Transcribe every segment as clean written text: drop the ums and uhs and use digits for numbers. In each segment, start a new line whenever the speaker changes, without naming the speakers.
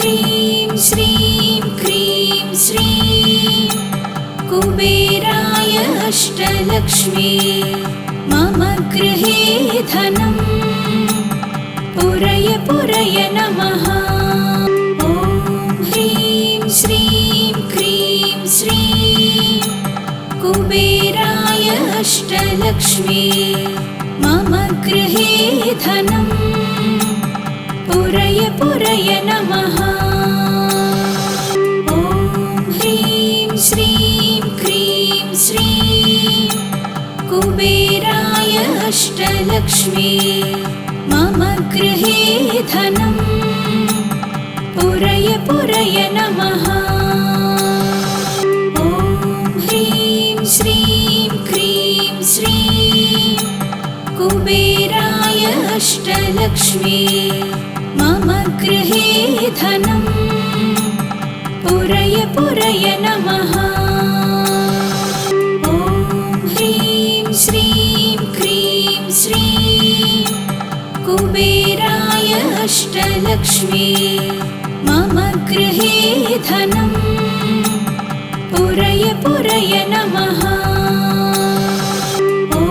ह्रीं श्रीं क्रीं श्रीं कुबेराय अष्टलक्ष्मी मम गृहे धनं पुरय पुरय नमः। ॐ ह्रीं श्रीं क्रीं श्रीं कुबेराय अष्टलक्ष्मी मम गृहे धनं पुरय पुरय नमः। ॐ ह्रीं श्रीं क्रीं श्रीं कुबेराय अष्टलक्ष्मी मम गृहे धनं पुरय पुरय नमः। ॐ ह्रीं श्रीं क्रीं श्रीं कुबेराय अष्टलक्ष्मी मम गृहे धनं पुरय पुरय नमः। ॐ ह्रीं श्रीं क्रीं श्रीं कुबेराय अष्टलक्ष्मी मम गृहे धनं पुरय पुरय नमः। ॐ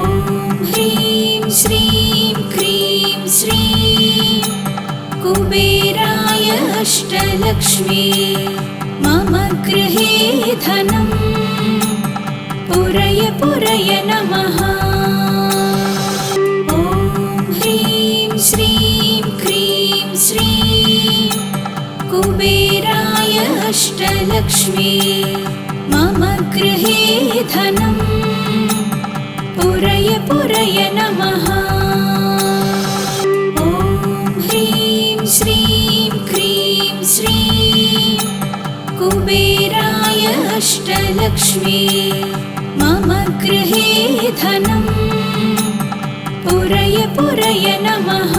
ह्रीं श्रीं क्रीं श्रीं कुबेराय अष्टलक्ष्मी मम गृहे धनं पुरय पुरय नमः। ॐ ह्रीं श्रीं क्रीं श्रीं कुबेराय अष्टलक्ष्मी मम गृहे धनं पुरय पुरय नमः। ॐ ह्रीं श्रीं क्रीं श्रीं कुबेराय अष्टलक्ष्मी मम गृहे धनं पुरय पुरय नमः।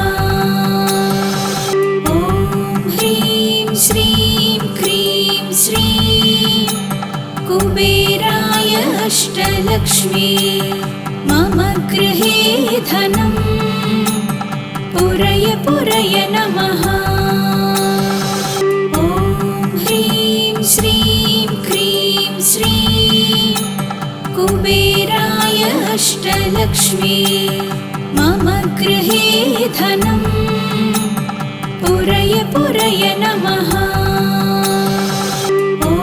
ॐ ह्रीं श्रीं क्रीं श्रीं कुबेराय अष्टलक्ष्मी मम गृहे धनं पुरय पुरय नमः। ॐ ह्रीं श्रीं क्रीं श्रीं कुबेराय अष्टलक्ष्मी मम गृहे धनं पुरय पुरय नमः। ॐ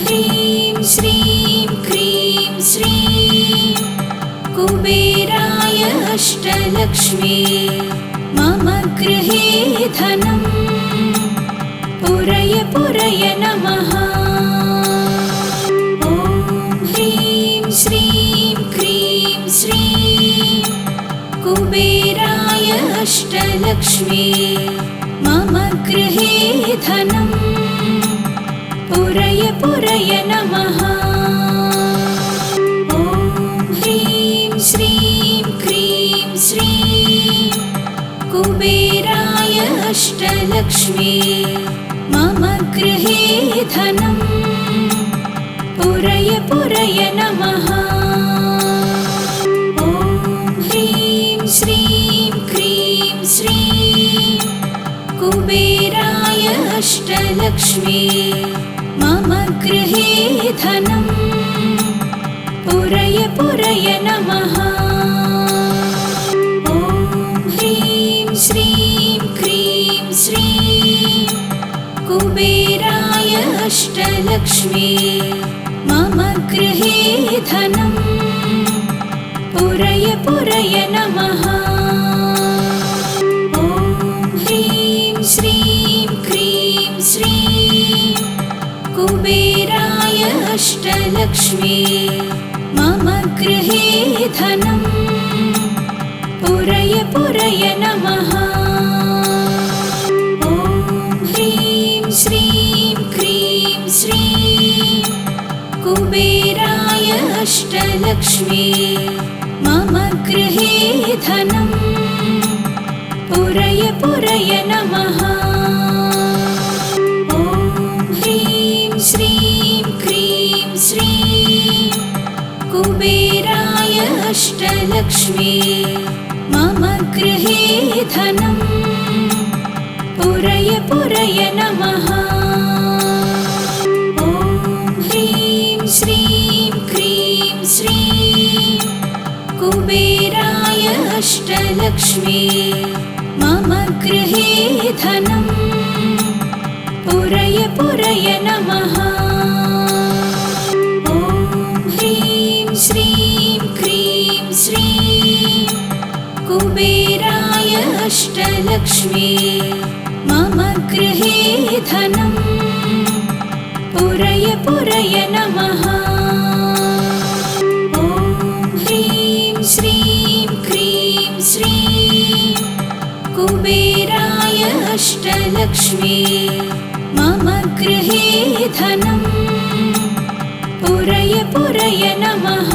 ह्रीं श्रीं क्रीं श्रीं कुबेराय अष्टलक्ष्मी मम गृहे धनं पुरय पुरय नमः। ॐ ह्रीं श्रीं क्रीं श्रीं कुबेराय अष्टलक्ष्मी मम गृहे धनं पुरय पुरय नमः। ॐ ह्रीं श्रीं क्रीं श्रीं कुबेराय अष्टलक्ष्मी मम गृहे धनं पुरय पुरय नमः। ॐ ह्रीं श्रीं क्रीं श्रीं कुबेराय अष्टलक्ष्मी मम गृहे धनं पुरय पुरय नमः। ॐ ह्रीं श्रीं क्रीं श्रीं कुबेराय अष्टलक्ष्मी मम गृहे धनं पुरय पुरय नमः। ॐ ह्रीं श्रीं क्रीं श्रीं कुबेराय अष्टलक्ष्मी मम गृहे धनं पुरय पुरय नमः। ॐ ह्रीं श्रीं क्रीं श्रीं कुबेराय अष्टलक्ष्मी मम गृहे धनं पुरय पुरय नमः। ॐ ह्रीं श्रीं क्रीं श्रीं कुबेराय अष्टलक्ष्मी मम गृहे धनं पुरय पुरय नमः। ॐ ह्रीं श्रीं क्रीं श्रीं कुबेराय अष्टलक्ष्मी मम गृहे धनम् पुरय पुरय नमः। ॐ ह्रीं श्रीं क्रीं श्रीं कुबेराय अष्टलक्ष्मी मम गृहे धनम् पुरय पुरय नमः। ॐ ह्रीं श्रीं क्रीं श्रीं कुबेराय अष्टलक्ष्मी मम गृहे धनम् पुरय पुरय नमः।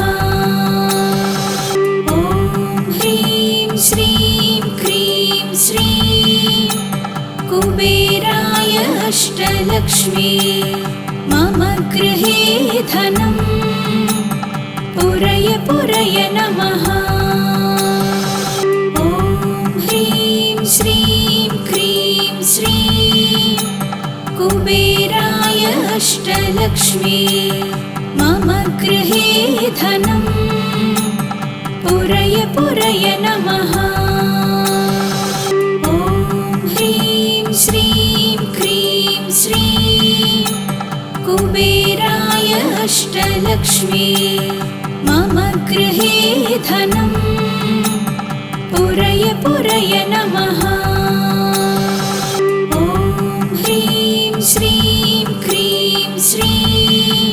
ॐ ह्रीं श्रीं क्रीं श्रीं कुबेराय अष्टलक्ष्मी मम गृहे धनम् पुरय पुरय नमः। ॐ ह्रीं श्रीं क्रीं श्रीं कुबेराय अष्टलक्ष्मी मम गृहे धनम् पुरय पुरय नमः। ॐ ह्रीं श्रीं क्रीं श्रीं कुबेराय अष्टलक्ष्मी मम गृहे धनम् पुरय पुरय नमः। ॐ ह्रीं श्रीं क्रीं श्रीं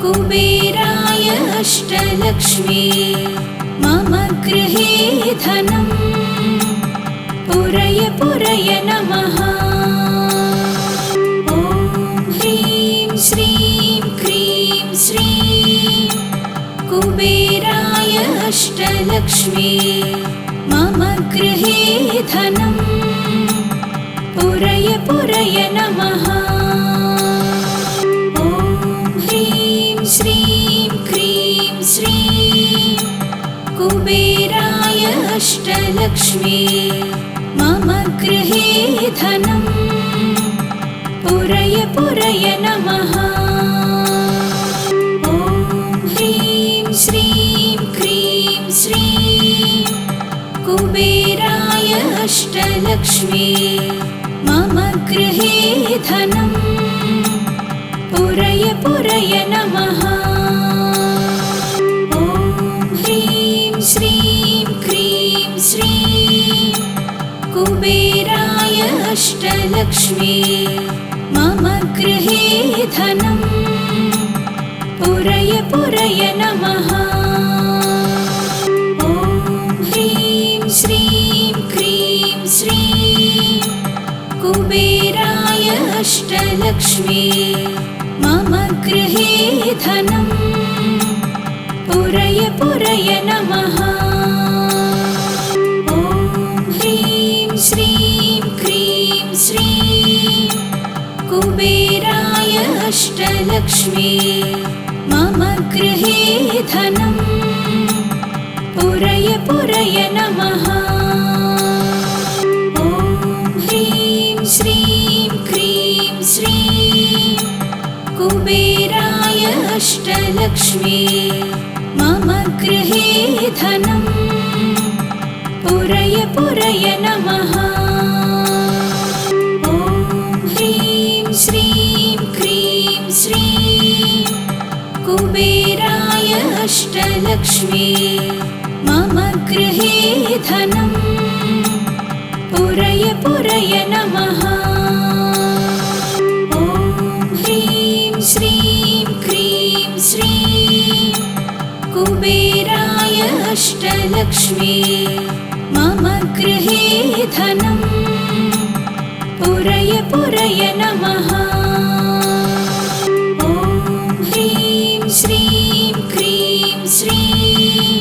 कुबेराय अष्टलक्ष्मी मम गृहे धनम् पुरय पुरय नमः। ॐ ह्रीं श्रीं क्रीं श्रीं कुबेराय अष्टलक्ष्मी मम गृहे धनम् पुरय पुरय नमः। ॐ ह्रीं श्रीं क्रीं श्रीं कुबेराय अष्टलक्ष्मी मम गृहे धनम् पुरय पुरय नमः। ॐ ह्रीं श्रीं क्रीं श्रीं कुबेराय अष्टलक्ष्मी मम गृहे धनम् पुरय पुरय नमः। ॐ ह्रीं श्रीं क्रीं श्रीं कुबेराय अष्टलक्ष्मी मम गृहे धनम् पुरय पुरय नमः। ॐ ह्रीं श्रीं क्रीं श्रीं कुबेराय अष्टलक्ष्मी मम गृहे धनम् पुरय पुरय नमः। ॐ ह्रीं श्रीं क्रीं श्रीं कुबेराय अष्टलक्ष्मी मम गृहे धनम् पुरय पुरय नमः। ॐ ह्रीं श्रीं क्रीं श्रीं कुबेराय अष्टलक्ष्मी मम गृहे धनम् पुरय पुरय नमः। ॐ ह्रीं श्रीं क्रीं श्रीं कुबेराय अष्टलक्ष्मी मम गृहे धनम् पुरय पुरय नमः। ॐ ह्रीं श्रीं क्रीं श्रीं कुबेराय अष्टलक्ष्मी मम गृहे धनम् पुरय पुरय नमः। ॐ ह्रीं श्रीं क्रीं श्रीं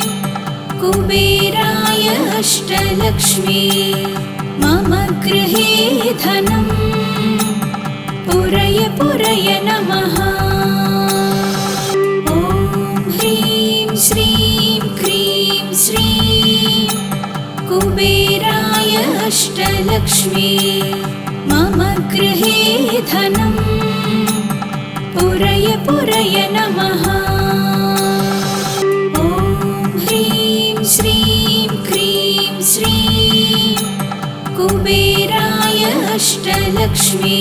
कुबेराय अष्टलक्ष्मी मम गृहे धनम् पुरय पुरय नमः। ॐ ह्रीं श्रीं क्रीं श्रीं कुबेराय अष्टलक्ष्मी मम गृहे धनं पुरय पुरय नमः। ॐ ह्रीं श्रीं क्रीं श्रीं कुबेराय अष्टलक्ष्मी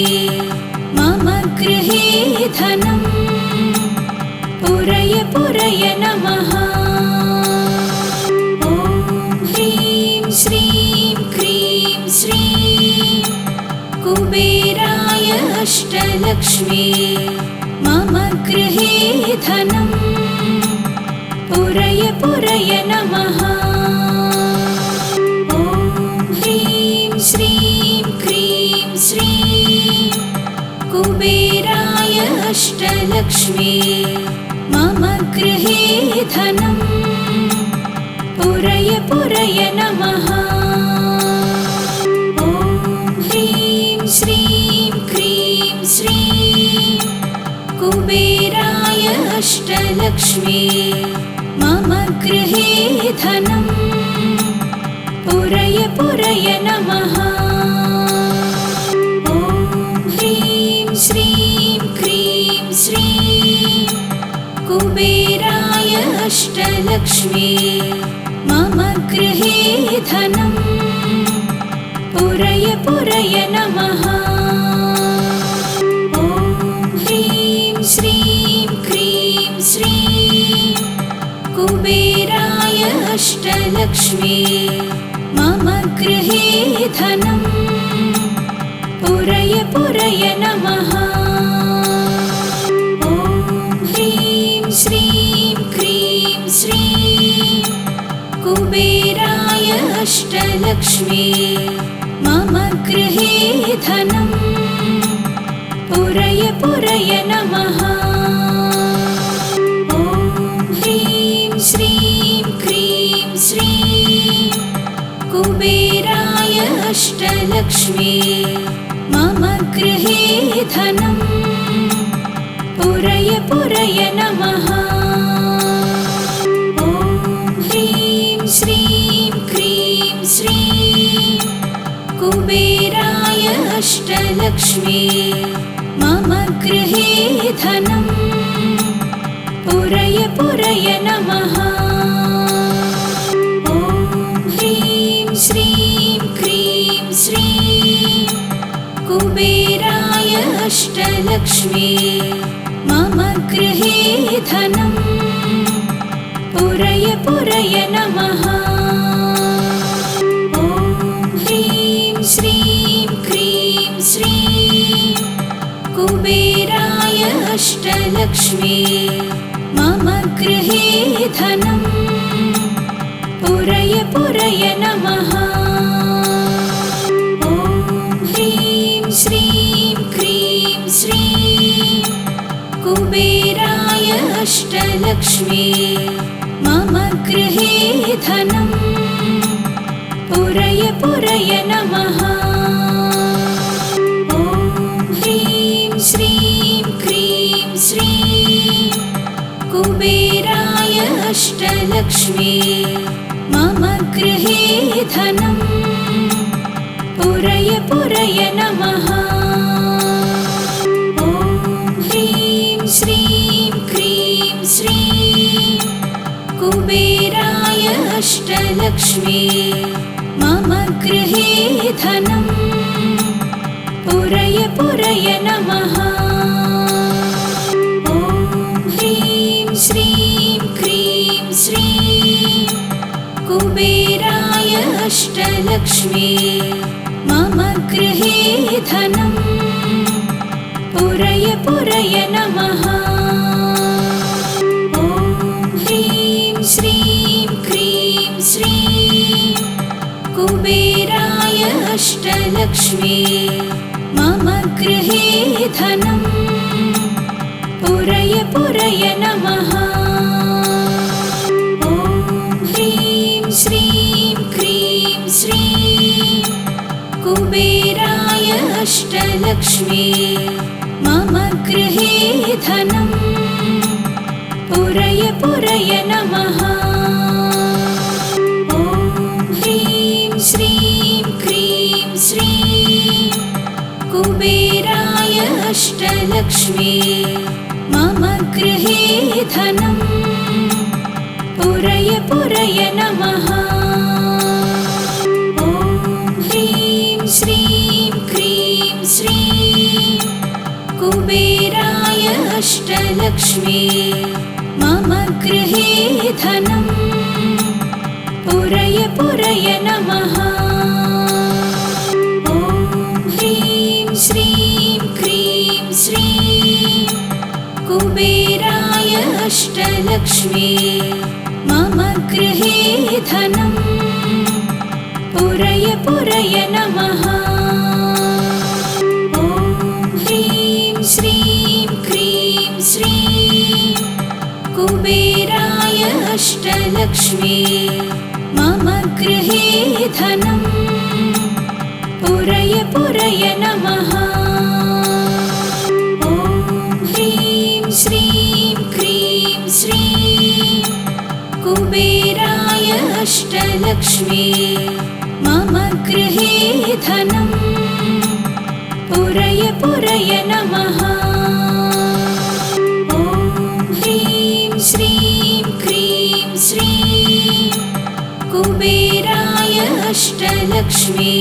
मम गृहे धनं पुरय पुरय नमः। ॐ ह्रीं श्रीं क्रीं श्रीं कुबेराय अष्टलक्ष्मी मम गृहे धनं पुरय पुरय नमः। ॐ ह्रीं श्रीं क्रीं श्रीं कुबेराय अष्टलक्ष्मी मम गृहे धनं पुरय पुरय नमः। ॐ ह्रीं श्रीं क्रीं श्रीं कुबेराय अष्टलक्ष्मी मम गृहे धनं पुरय पुरय नमः। ॐ ह्रीं श्रीं क्रीं श्रीं कुबेराय अष्टलक्ष्मी मम गृहे धनं पुरय पुरय नमः। ॐ ह्रीं श्रीं क्रीं श्रीं कुबेराय अष्टलक्ष्मी मम गृहे धनं पुरय पुरय नमः। ॐ ह्रीं श्रीं क्रीं श्रीं कुबेराय अष्टलक्ष्मी मम गृहे धनं पुरय पुरय नमः। ॐ ह्रीं श्रीं क्रीं श्रीं कुबेराय अष्टलक्ष्मी मम गृहे धनं पुरय पुरय नमः। ॐ ह्रीं श्रीं क्रीं श्रीं कुबेराय अष्टलक्ष्मी मम गृहे धनं पुरय पुरय नमः। ॐ ह्रीं श्रीं क्रीं श्रीं कुबेराय अष्टलक्ष्मी मम गृहे धनं पुरय पुरय नमः। ॐ ह्रीं श्रीं क्रीं श्रीं कुबेराय अष्टलक्ष्मी मम गृहे धनं पुरय पुरय नमः। ॐ ह्रीं श्रीं क्रीं श्रीं कुबेराय अष्टलक्ष्मी मम गृहे धनं पुरय पुरय नमः। ॐ ह्रीं श्रीं क्रीं श्रीं कुबेराय अष्टलक्ष्मी मम गृहे धनं पुरय पुरय नमः। ॐ ह्रीं श्रीं क्रीं श्रीं कुबेराय अष्टलक्ष्मी मम गृहे धनं पुरय पुरय नमः। ॐ ह्रीं श्रीं क्रीं श्रीं कुबेराय अष्टलक्ष्मी मम गृहे धनं पुरय पुरय नमः। ॐ ह्रीं श्रीं क्रीं श्रीं कुबेराय अष्टलक्ष्मी मम गृहे धनं पुरय पुरय नमः। ॐ ह्रीं श्रीं क्रीं श्रीं कुबेराय अष्टलक्ष्मी मम गृहे धनं पुरय पुरय नमः। ॐ ह्रीं श्रीं क्रीं श्रीं कुबेराय अष्टलक्ष्मी मम गृहे धनम् पुरय पुरय नमः। ॐ ह्रीं श्रीं क्रीं श्रीं कुबेराय अष्टलक्ष्मी मम गृहे धनम् पुरय पुरय नमः। ॐ ह्रीं श्रीं क्रीं श्रीं कुबेराय अष्टलक्ष्मी मम गृहे धनम् पुरय पुरय नमः। ॐ ह्रीं श्रीं क्रीं श्रीं कुबेराय अष्टलक्ष्मी मम गृहे धनम् पुरय पुरय नमः। ॐ ह्रीं श्रीं क्रीं श्रीं कुबेराय अष्टलक्ष्मी मम गृहे धनम् पुरय पुरय नमः। ॐ ह्रीं श्रीं क्रीं श्रीं कुबेराय अष्टलक्ष्मी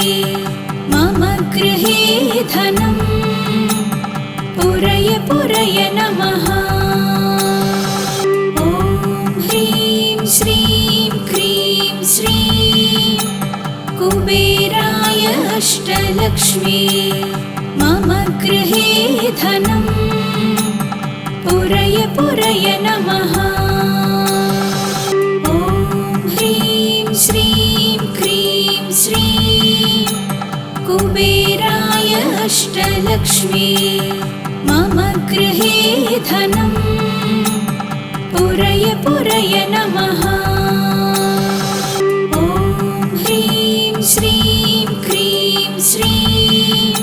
मम गृहे धनम् पुरय पुरय नमः। ॐ ह्रीं श्रीं क्रीं श्रीं कुबेराय अष्टलक्ष्मी मम गृहे धनम् पुरय पुरय नमः। ॐ ह्रीं श्रीं क्रीं श्रीं कुबेराय अष्टलक्ष्मी मम गृहे धनम् पुरय पुरय नमः। ॐ ह्रीं श्रीं क्रीं श्रीं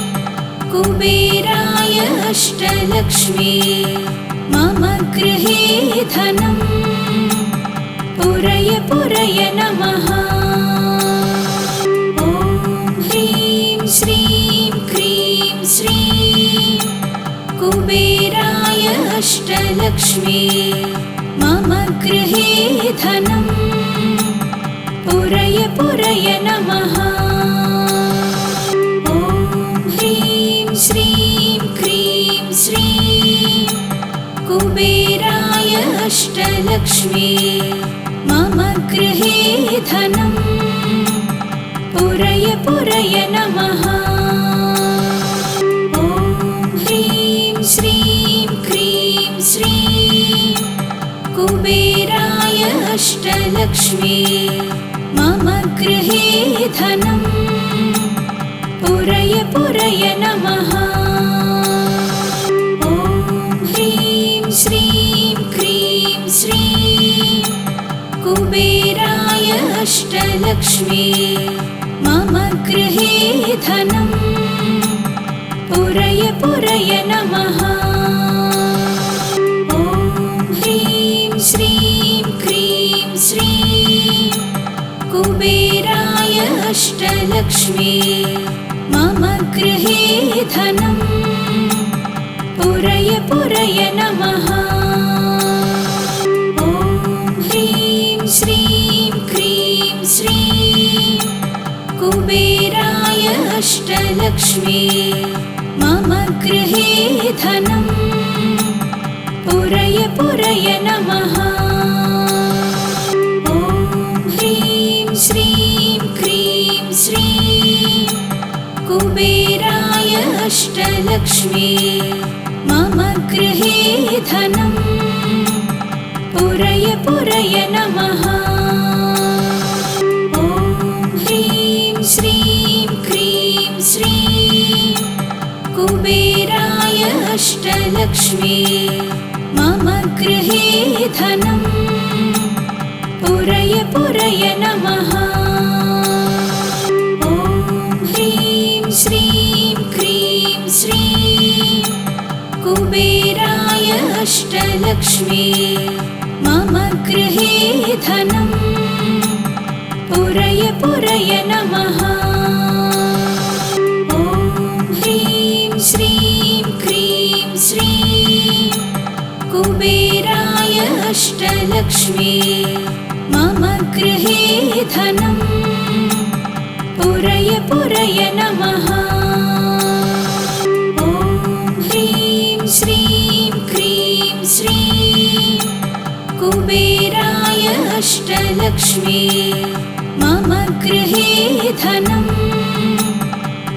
कुबेराय अष्टलक्ष्मी मम गृहे धनम् पुरय पुरय नमः। ॐ ह्रीं श्रीं क्रीं श्रीं कुबेराय अष्टलक्ष्मी मम गृहे धनम् पुरय पुरय नमः। ॐ ह्रीं श्रीं क्रीं श्रीं कुबेराय अष्टलक्ष्मी मम गृहे धनम् पुरय पुरय नमः। ॐ ह्रीं श्रीं क्रीं श्रीं कुबेराय अष्टलक्ष्मी मम गृहे धनम् पुरय पुरय नमः। ॐ ह्रीं श्रीं क्रीं श्रीं कुबेराय अष्टलक्ष्मी मम गृहे धनम् पुरय पुरय नमः। ॐ ह्रीं श्रीं क्रीं श्रीं कुबेराय अष्टलक्ष्मी मम गृहे धनम् पुरय पुरय नमः। ॐ ह्रीं श्रीं क्रीं श्रीं कुबेराय अष्टलक्ष्मी मम गृहे धनम् पुरय पुरय नमः। ॐ ह्रीं श्रीं क्रीं श्रीं कुबेराय अष्टलक्ष्मी मम गृहे धनम् पुरय पुरय नमः। ॐ ह्रीं श्रीं क्रीं श्रीं कुबेराय अष्टलक्ष्मी मम गृहे धनम् पुरय पुरय नमः। ॐ ह्रीं श्रीं क्रीं श्रीं कुबेराय अष्टलक्ष्मी मम गृहे धनम् पुरय पुरय नमः। ॐ ह्रीं श्रीं क्रीं श्रीं कुबेराय अष्टलक्ष्मी मम गृहे धनं पुरय पुरय नमः। ॐ ह्रीं श्रीं क्रीं श्रीं कुबेराय अष्टलक्ष्मी मम गृहे धनं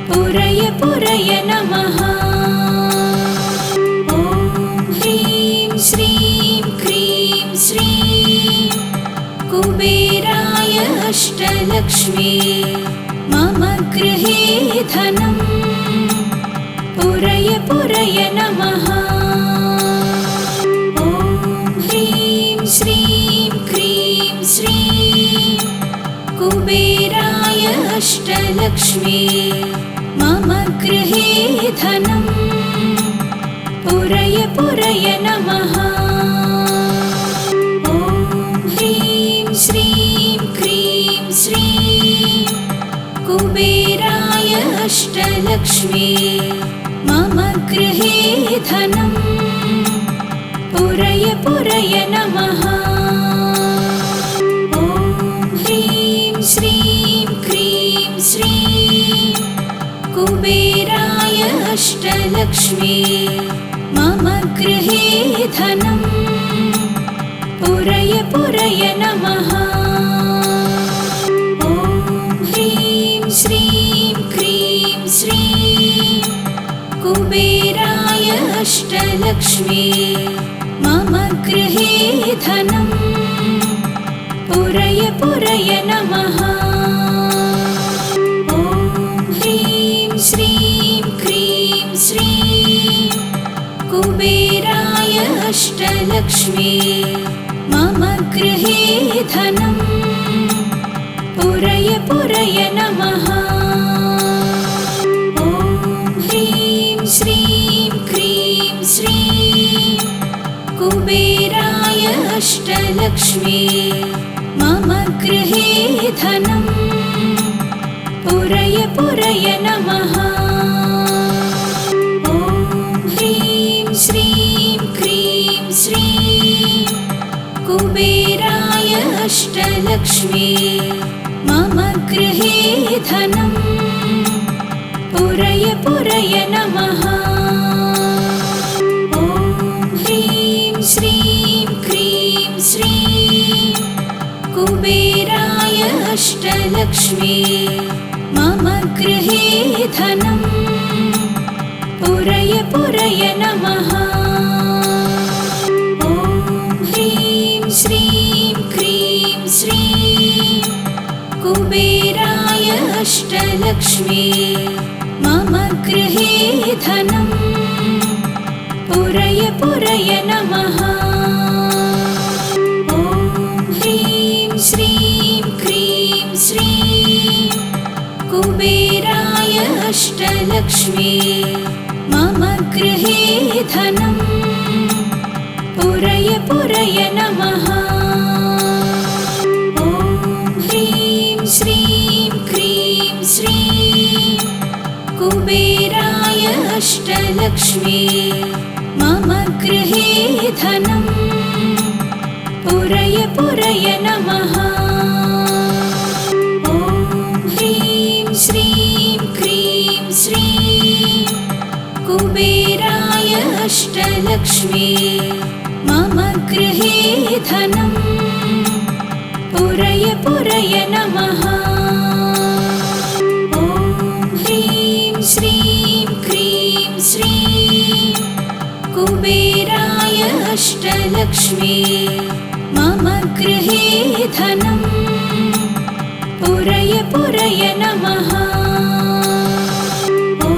पुरय पुरय नमः। ॐ ह्रीं श्रीं क्रीं श्रीं कुबेराय अष्टलक्ष्मी मम गृहे धनं पुरय पुरय नमः। ॐ ह्रीं श्रीं क्रीं श्रीं कुबेराय अष्टलक्ष्मी मम गृहे धनं पुरय पुरय नमः। ॐ ह्रीं श्रीं क्रीं श्रीं कुबेराय अष्टलक्ष्मी मम गृहे धनं पुरय पुरय नमः। ॐ ह्रीं श्रीं क्रीं श्रीं कुबेराय अष्टलक्ष्मी मम गृहे धनं पुरय पुरय नमः। ॐ ह्रीं श्रीं क्रीं श्रीं कुबेराय अष्टलक्ष्मी मम गृहे धनं पुरय पुरय नमः। ॐ ह्रीं श्रीं क्रीं श्रीं कुबेराय अष्टलक्ष्मी मम गृहे धनं पुरय पुरय नमः। ॐ ह्रीं श्रीं क्रीं श्रीं कुबेराय अष्टलक्ष्मी मम गृहे धनं पुरय पुरय नमः। ॐ ह्रीं श्रीं क्रीं श्रीं कुबेराय अष्टलक्ष्मी मम गृहे धनं पुरय पुरय नमः। ॐ ह्रीं श्रीं क्रीं श्रीं कुबेराय अष्टलक्ष्मी मम गृहे धनं पुरय पुरय नमः। ॐ ह्रीं श्रीं क्रीं श्रीं कुबेराय अष्टलक्ष्मी मम गृहे धनं पुरय पुरय नमः। ॐ ह्रीं श्रीं क्रीं श्रीं कुबेराय अष्टलक्ष्मी मम गृहे धनं पुरय पुरय नमः। ॐ ह्रीं श्रीं क्रीं श्रीं कुबेराय अष्टलक्ष्मी मम गृहे धनं पुरय पुरय नमः। ॐ ह्रीं श्रीं क्रीं श्रीं कुबेराय अष्टलक्ष्मी मम गृहे धनं पुरय पुरय नमः। ॐ ह्रीं श्रीं क्रीं श्रीं कुबेराय अष्टलक्ष्मी मम गृहे धनं पुरय पुरय नमः। ॐ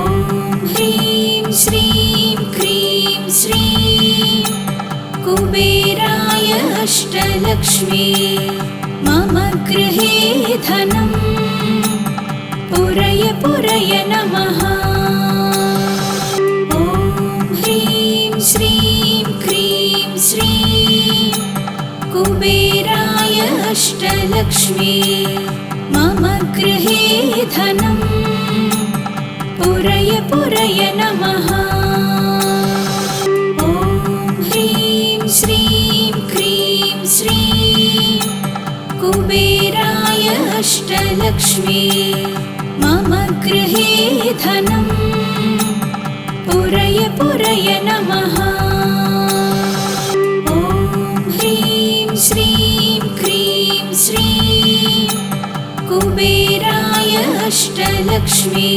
ह्रीं श्रीं क्रीं श्रीं कुबेराय अष्टलक्ष्मी मम गृहे धनं पुरय पुरय नमः। ॐ ह्रीं श्रीं क्रीं श्रीं कुबेराय अष्टलक्ष्मी मम गृहे धनं पुरय पुरय नमः। अष्टलक्ष्मी मम गृहे धनं पुरय पुरय नमः। ॐ ह्रीं श्रीं क्रीं श्रीं कुबेराय अष्टलक्ष्मी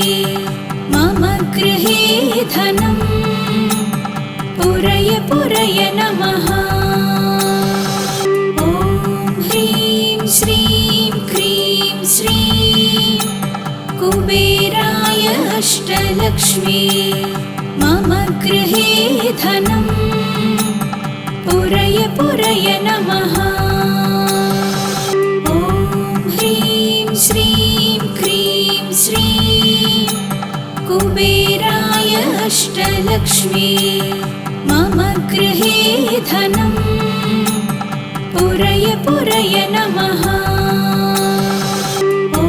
मम गृहे धनं पुरय पुरय नमः। ॐ ह्रीं श्रीं क्रीं श्रीं कुबेराय अष्टलक्ष्मी मम गृहे धनं पुरय पुरय नमः। ॐ ह्रीं श्रीं क्रीं श्रीं कुबेराय अष्टलक्ष्मी मम गृहे धनं पुरय पुरय नमः। ॐ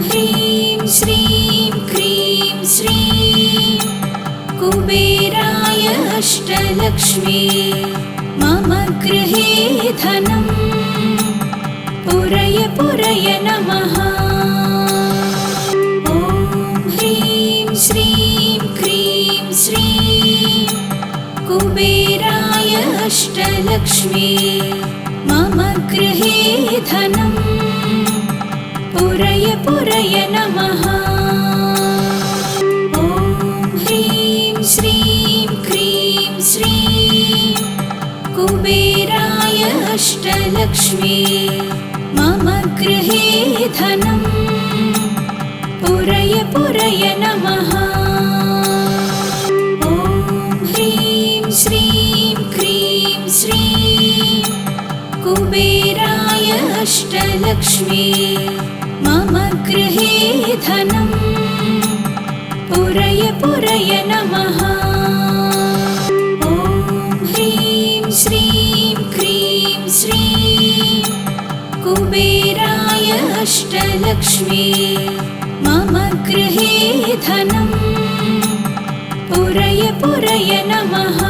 ह्रीं श्रीं क्रीं श्रीं कुबेराय अष्टलक्ष्मी मम गृहे धनं पुरय पुरय नमः। ॐ ह्रीं श्रीं क्रीं श्रीं कुबेराय अष्टलक्ष्मी मम गृहे धनं पुरय पुरय नमः। ॐ ह्रीं श्रीं क्रीं श्रीं कुबेराय अष्टलक्ष्मी मम गृहे धनं पुरय पुरय नमः। ॐ ह्रीं श्रीं क्रीं श्रीं कुबेराय अष्टलक्ष्मी मम गृहे धनं पुरय पुरय नमः। ॐ ह्रीं श्रीं क्रीं श्रीं कुबेराय अष्टलक्ष्मी मम गृहे धनं पुरय पुरय नमः।